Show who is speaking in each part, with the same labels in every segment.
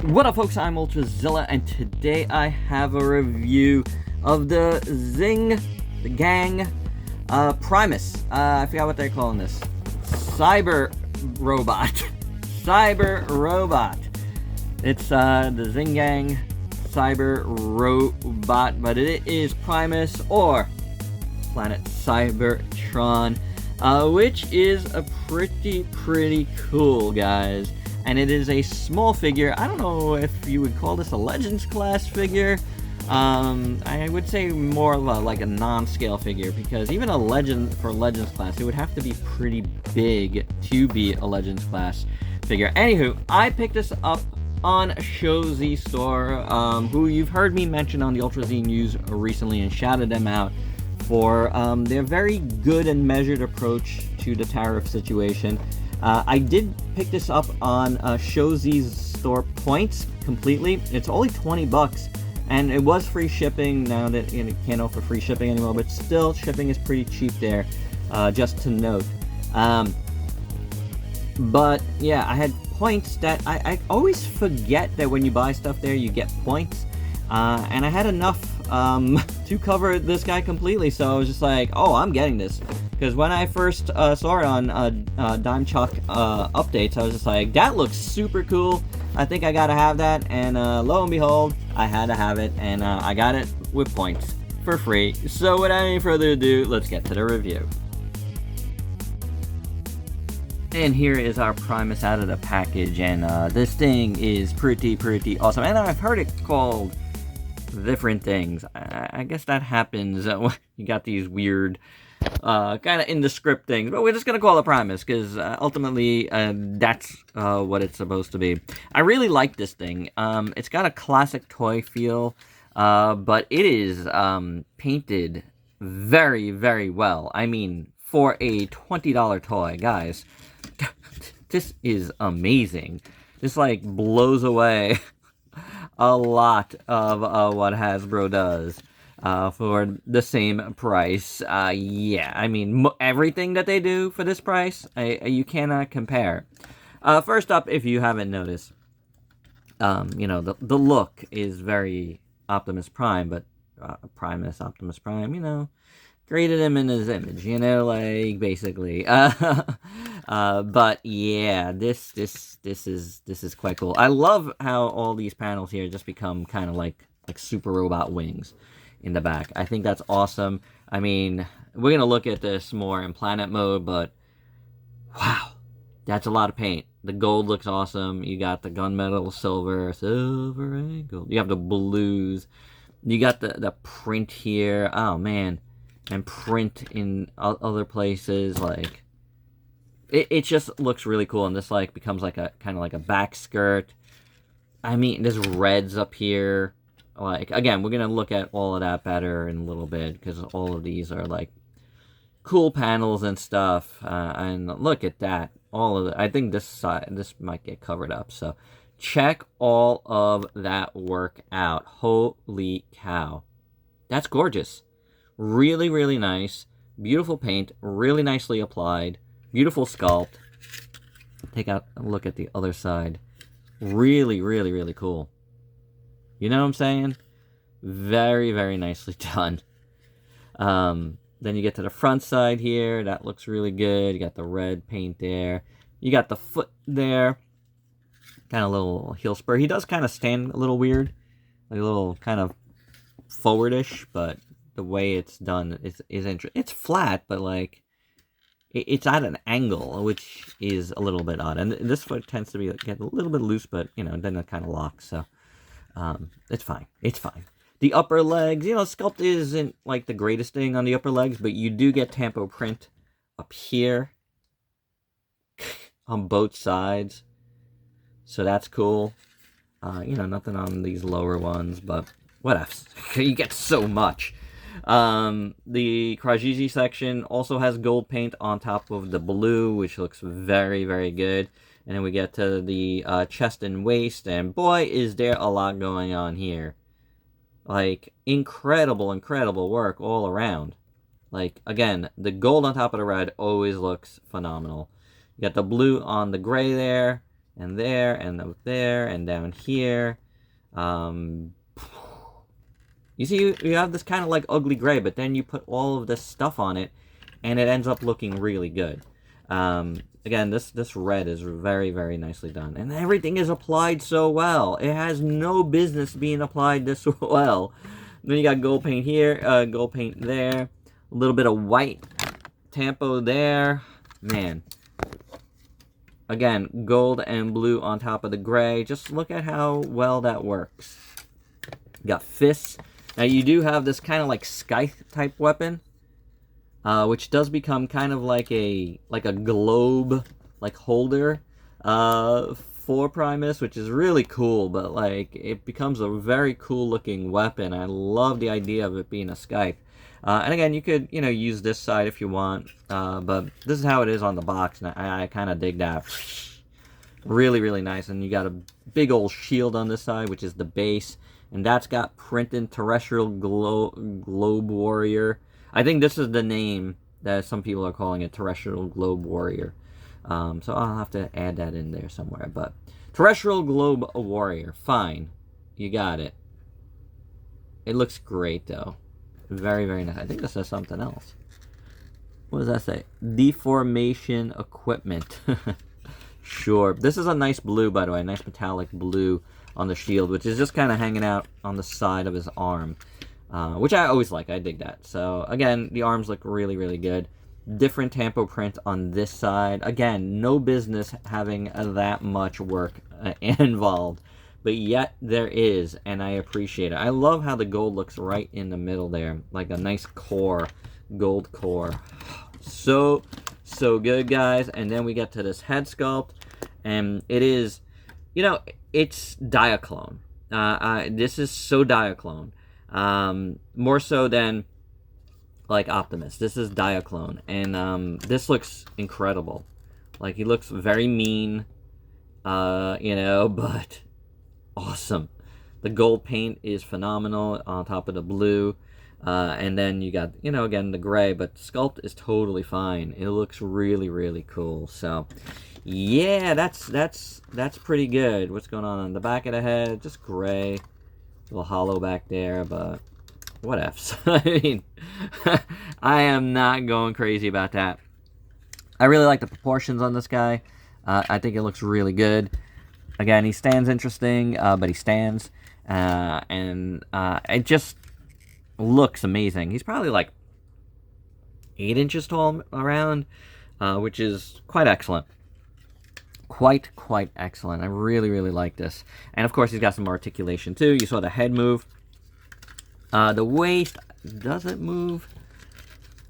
Speaker 1: What up, folks? I'm Ultrazilla, and today I have a review of the XINGGANG Primus. I forgot what they're calling this. CYBERROBOT. CYBERROBOT. It's the XINGGANG CYBERROBOT, but it is Primus or Planet Cybertron, which is a pretty cool, guys. And it is a small figure. I don't know if you would call this a Legends class figure. I would say more of like a non-scale figure, because even a Legends class, it would have to be pretty big to be a Legends class figure. Anywho, I picked this up on Shozy Store, who you've heard me mention on the Ultra Z News recently, and shouted them out for their very good and measured approach to the tariff situation. I did pick this up on Shozy's store points completely. It's only 20 bucks, and it was free shipping. Now that it can't offer free shipping anymore, but still shipping is pretty cheap there, just to note. But yeah, I had points that I always forget that when you buy stuff there you get points, and I had enough to cover this guy completely, so I was just like, oh, I'm getting this. Because when I first saw it on Dime Chalk updates, I was just like, that looks super cool. I think I gotta have that. And lo and behold, I had to have it. And I got it with points for free. So without any further ado, let's get to the review. And here is our Primus out of the package. And this thing is pretty awesome. And I've heard it called different things. I guess that happens when you got these weird kind of in the script things, but we're just gonna call it Primus because ultimately that's what it's supposed to be. I really like this thing. It's got a classic toy feel, but it is painted very well. I mean, for a $20 toy, guys, this is amazing. This like blows away a lot of what Hasbro does for the same price. Yeah, I mean, everything that they do for this price, you cannot compare. First up, if you haven't noticed, you know, the look is very Optimus Prime, but Primus, Optimus Prime, you know, created him in his image, you know, like, basically. But yeah, this is quite cool. I love how all these panels here just become kind of like super robot wings in the back. I think that's awesome. I mean, we're gonna look at this more in planet mode, but wow, that's a lot of paint. The gold looks awesome. You got the gunmetal silver and gold. You have the blues. You got the print here. Oh man, and print in other places. Like it just looks really cool, and this like becomes like a kind of like a back skirt. I mean, there's reds up here. Like, again, we're going to look at all of that better in a little bit, because all of these are, like, cool panels and stuff. And look at that. All of it. I think this side, this might get covered up. So, check all of that work out. Holy cow. That's gorgeous. Really nice. Beautiful paint. Really nicely applied. Beautiful sculpt. Take out a look at the other side. Really cool. You know what I'm saying? Very nicely done. Then you get to the front side here. That looks really good. You got the red paint there. You got the foot there. Kind of little heel spur. He does kind of stand a little weird. Like a little kind of forwardish, but the way it's done is interesting. It's flat, but like it's at an angle, which is a little bit odd. And this foot tends to get a little bit loose, but you know, then it kind of locks, so it's fine. The upper legs, you know, sculpt isn't like the greatest thing on the upper legs, but you do get tampo print up here on both sides, so that's cool. You know, nothing on these lower ones, but what else? You get so much. The Krajiji section also has gold paint on top of the blue, which looks very good. And then we get to the chest and waist, and boy, is there a lot going on here. Like, incredible work all around. Like, again, the gold on top of the red always looks phenomenal. You got the blue on the gray there. and there, and up there, and down here. You see, you have this kind of like ugly gray, but then you put all of this stuff on it, and it ends up looking really good. Again, this red is very, very nicely done. And everything is applied so well. It has no business being applied this well. Then you got gold paint here, gold paint there. A little bit of white tampo there. Man. Again, gold and blue on top of the gray. Just look at how well that works. You got fists. Now you do have this kind of like scythe type weapon, which does become kind of like a globe like holder for Primus, which is really cool. But like it becomes a very cool looking weapon. I love the idea of it being a scythe. And again, you could use this side if you want, but this is how it is on the box, and I kind of dig that. Really, really nice. And you got a big old shield on this side, which is the base. And that's got printed Terrestrial Globe Warrior. I think this is the name that some people are calling it, Terrestrial Globe Warrior. So I'll have to add that in there somewhere. But Terrestrial Globe Warrior, fine. You got it. It looks great, though. Very, very nice. I think this says something else. What does that say? Deformation Equipment. Sure. This is a nice blue, by the way. A nice metallic blue on the shield, which is just kind of hanging out on the side of his arm, which I always like. I dig that. So again, the arms look really, really good. Different tampo print on this side. Again, no business having that much work involved, but yet there is, and I appreciate it. I love how the gold looks right in the middle there, like a nice core, gold core. So good, guys. And then we get to this head sculpt, and it is, it's Diaclone. This is so Diaclone. More so than like Optimus. This is Diaclone. And this looks incredible. Like, he looks very mean, but awesome. The gold paint is phenomenal on top of the blue. And then you got, again, the gray, but sculpt is totally fine. It looks really, really cool. So, yeah, that's pretty good. What's going on the back of the head? Just gray. A little hollow back there, but what ifs. I mean, I am not going crazy about that. I really like the proportions on this guy. I think it looks really good. Again, he stands interesting, but he stands. And it just looks amazing. He's probably like 8 inches tall around, which is quite excellent. Quite excellent. I really, really like this. And of course, he's got some articulation too. You saw the head move. The waist, does it move?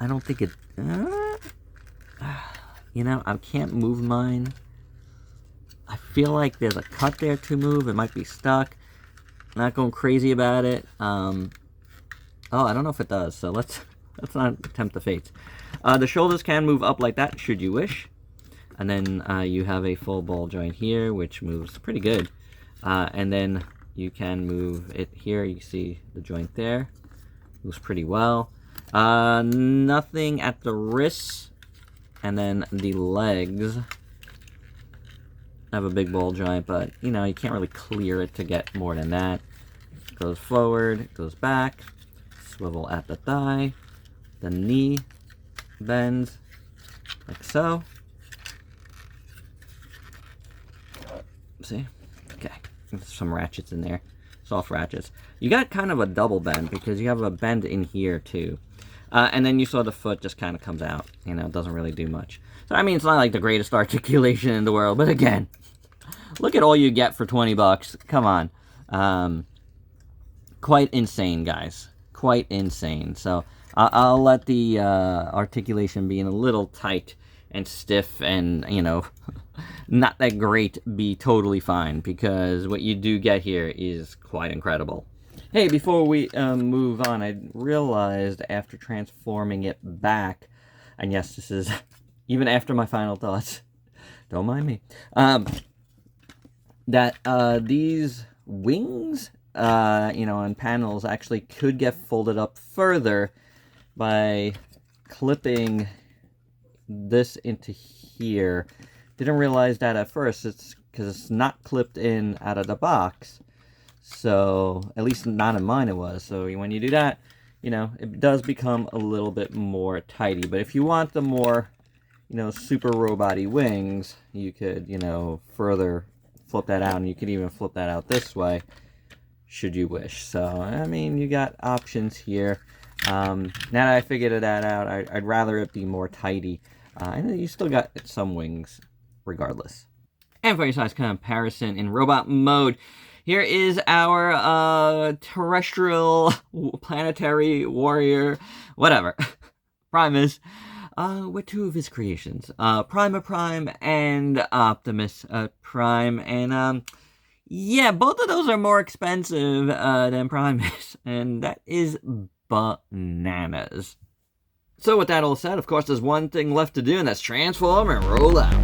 Speaker 1: I don't think it... I can't move mine. I feel like there's a cut there to move. It might be stuck. Not going crazy about it. Oh, I don't know if it does. So let's not tempt the fates. The shoulders can move up like that, should you wish. And then you have a full ball joint here, which moves pretty good. And then you can move it here. You see the joint there. Moves pretty well. Nothing at the wrists. And then the legs. I have a big ball joint, but, you can't really clear it to get more than that. Goes forward, goes back. Swivel at the thigh. The knee bends like so. See? Okay. There's some ratchets in there. Soft ratchets. You got kind of a double bend because you have a bend in here too. And then you saw the foot just kind of comes out. It doesn't really do much. So, I mean, it's not like the greatest articulation in the world. But again, look at all you get for 20 bucks. Come on. Quite insane, guys. Quite insane. So, I'll let the articulation being a little tight and stiff and, not that great be totally fine, because what you do get here is quite incredible. Hey, before we move on, I realized after transforming it back, and yes, this is even after my final thoughts, don't mind me, that these wings, and panels actually could get folded up further by clipping this into here. Didn't realize that at first. It's because it's not clipped in out of the box. So, at least not in mine it was. So when you do that, you know, it does become a little bit more tidy. But if you want the more, you know, super robot-y wings, you could, you know, further flip that out. And you could even flip that out this way, should you wish. So, I mean, you got options here. Now that I figured that out, I'd rather it be more tidy. And you still got some wings, regardless. And for your size comparison in robot mode, here is our terrestrial planetary warrior, whatever, Primus, with two of his creations, Prime and Optimus Prime, and yeah, both of those are more expensive than Primus, and that is bananas. So with that all said, of course, there's one thing left to do, and that's transform and roll out.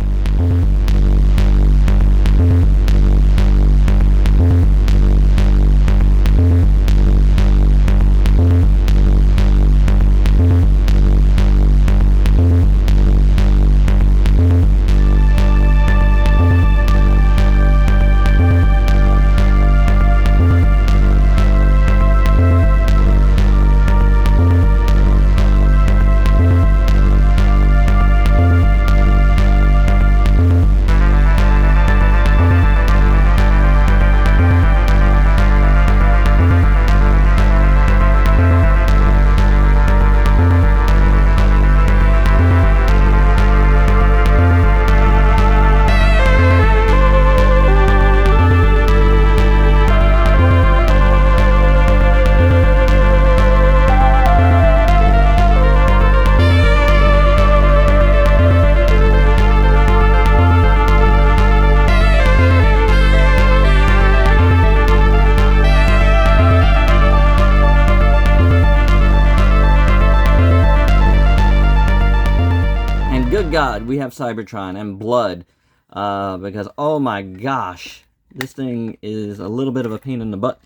Speaker 1: God, we have Cybertron and blood, because, oh my gosh, this thing is a little bit of a pain in the butt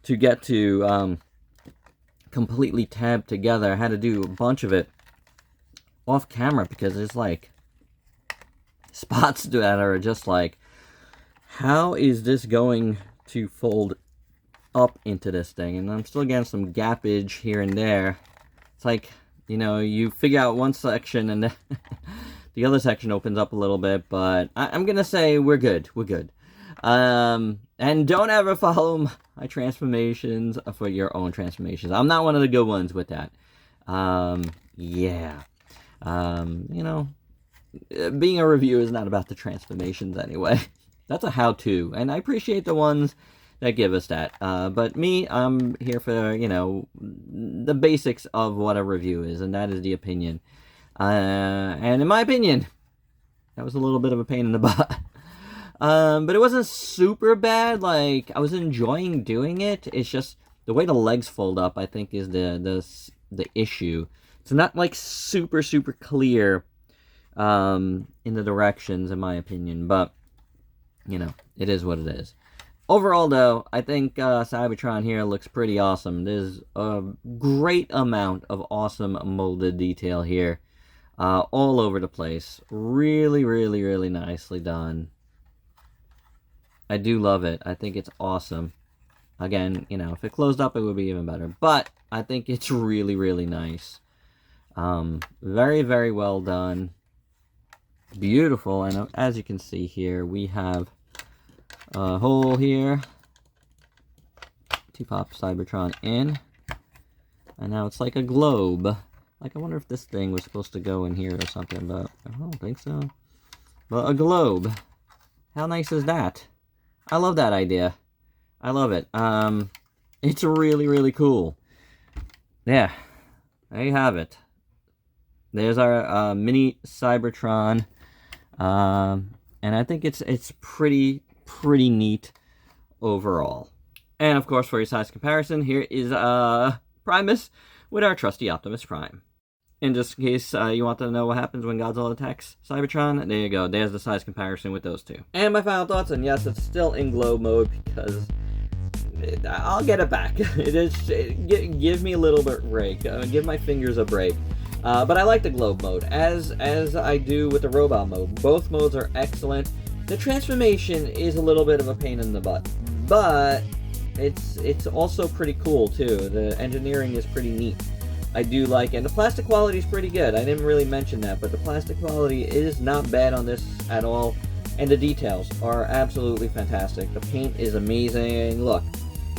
Speaker 1: to get to completely tab together. I had to do a bunch of it off camera because there's like spots that are just like, how is this going to fold up into this thing? And I'm still getting some gappage here and there. It's like, you know, you figure out one section and then the other section opens up a little bit, but I'm going to say we're good. We're good. And don't ever follow my transformations for your own transformations. I'm not one of the good ones with that. Yeah. You know, being a reviewer is not about the transformations anyway. That's a how-to, and I appreciate the ones that give us that. But me, I'm here for, you know, the basics of what a review is, and that is the opinion. And in my opinion, that was a little bit of a pain in the butt. But it wasn't super bad. Like, I was enjoying doing it. It's just the way the legs fold up, I think, is the issue. It's not like super clear in the directions, in my opinion. But you know, it is what it is. Overall, though, I think Cybertron here looks pretty awesome. There's a great amount of awesome molded detail here, all over the place. Really nicely done. I do love it. I think it's awesome. Again, you know, if it closed up, it would be even better. But I think it's really nice. Very well done. Beautiful. And as you can see here, we have a hole here to pop Cybertron in. And now it's like a globe. Like, I wonder if this thing was supposed to go in here or something, but I don't think so. But a globe. How nice is that? I love that idea. I love it. It's really cool. Yeah. There you have it. There's our mini Cybertron. And I think it's pretty neat overall. And of course, for your size comparison, here is Primus with our trusty Optimus Prime. And just in case you want to know what happens when Godzilla attacks Cybertron, there you go. There's the size comparison with those two. And my final thoughts, and yes, it's still in glow mode because I'll get it back. Give me a little bit break. Give my fingers a break. But I like the globe mode, as I do with the robot mode. Both modes are excellent. The transformation is a little bit of a pain in the butt, but it's also pretty cool too. The engineering is pretty neat. I do like it, and the plastic quality is pretty good. I didn't really mention that, but the plastic quality is not bad on this at all, and the details are absolutely fantastic. The paint is amazing. Look,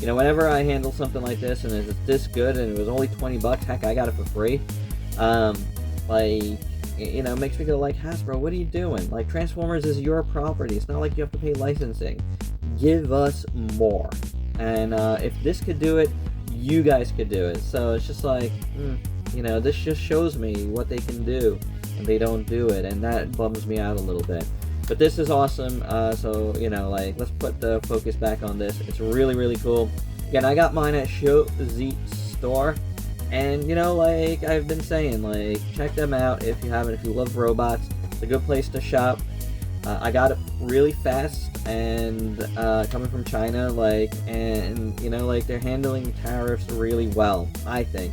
Speaker 1: you know, whenever I handle something like this and it's this good and it was only 20 bucks, heck, I got it for free. Like, you know, makes me go like, Hasbro, what are you doing? Like, Transformers is your property. It's not like you have to pay licensing. Give us more. And if this could do it, you guys could do it. So it's just like, you know, this just shows me what they can do, and they don't do it, and that bums me out a little bit. But this is awesome. So, you know, like, let's put the focus back on this. It's really, really cool. Again, I got mine at Show Z Store. And, you know, like I've been saying, like, check them out if you haven't, if you love robots. It's a good place to shop. I got it really fast, and coming from China, like, and, you know, like, they're handling tariffs really well, I think.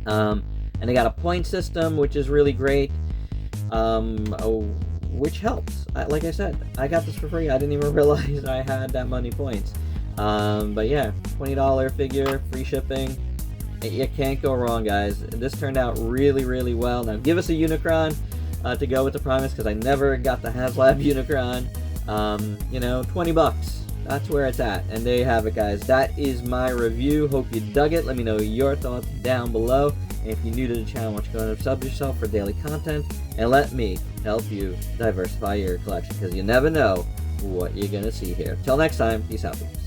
Speaker 1: And they got a point system, which is really great, which helps. Like I said, I got this for free. I didn't even realize I had that many points. But yeah, $20 figure, free shipping. You can't go wrong, guys. This turned out really, really well. Now, give us a Unicron to go with the Primus, because I never got the HasLab Unicron. You know, 20 bucks. That's where it's at. And there you have it, guys. That is my review. Hope you dug it. Let me know your thoughts down below. And if you're new to the channel, why don't you go and sub yourself for daily content, and let me help you diversify your collection, because you never know what you're going to see here. Till next time, peace out, peeps.